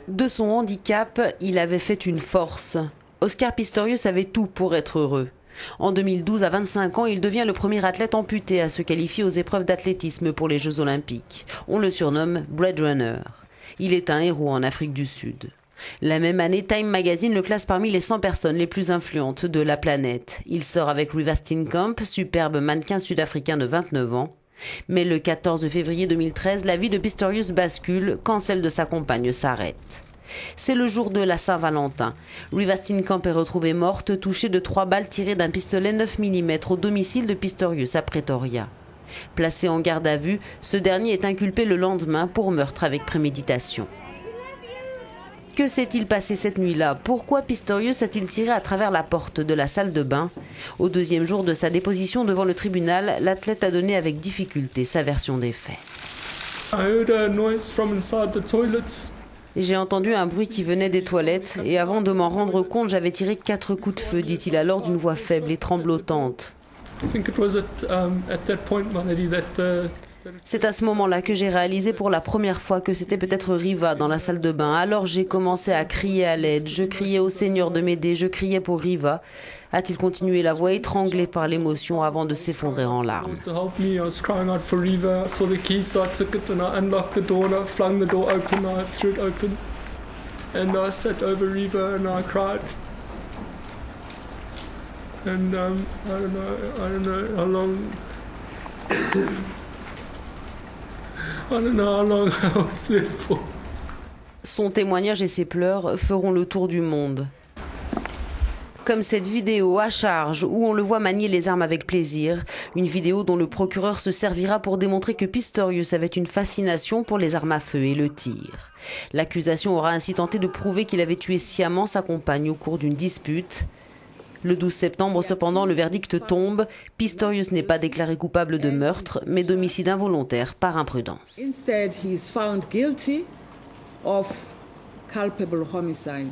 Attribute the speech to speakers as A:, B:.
A: De son handicap, il avait fait une force. Oscar Pistorius avait tout pour être heureux. En 2012, à 25 ans, il devient le premier athlète amputé à se qualifier aux épreuves d'athlétisme pour les Jeux Olympiques. On le surnomme Blade Runner. Il est un héros en Afrique du Sud. La même année, Time Magazine le classe parmi les 100 personnes les plus influentes de la planète. Il sort avec Reeva Steenkamp, superbe mannequin sud-africain de 29 ans. Mais le 14 février 2013, la vie de Pistorius bascule quand celle de sa compagne s'arrête. C'est le jour de la Saint-Valentin. Reeva Steenkamp est retrouvée morte, touchée de 3 balles tirées d'un pistolet 9 mm au domicile de Pistorius à Pretoria. Placé en garde à vue, ce dernier est inculpé le lendemain pour meurtre avec préméditation. Que s'est-il passé cette nuit-là? Pourquoi Pistorius a-t-il tiré à travers la porte de la salle de bain? Au deuxième jour de sa déposition devant le tribunal, l'athlète a donné avec difficulté sa version des faits. J'ai entendu un bruit qui venait des toilettes et avant de m'en rendre compte, j'avais tiré 4 coups de feu, dit-il alors d'une voix faible et tremblotante. C'est à ce moment-là que j'ai réalisé pour la première fois que c'était peut-être Reeva dans la salle de bain. Alors j'ai commencé à crier à l'aide. Je criais au Seigneur de m'aider. Je criais pour Reeva. A-t-il continué, la voix étranglée par l'émotion avant de s'effondrer en larmes. Son témoignage et ses pleurs feront le tour du monde. Comme cette vidéo à charge où on le voit manier les armes avec plaisir, une vidéo dont le procureur se servira pour démontrer que Pistorius avait une fascination pour les armes à feu et le tir. L'accusation aura ainsi tenté de prouver qu'il avait tué sciemment sa compagne au cours d'une dispute. Le 12 septembre, cependant, le verdict tombe. Pistorius n'est pas déclaré coupable de meurtre, mais d'homicide involontaire par imprudence.
B: Instead, he is found guilty of culpable homicide.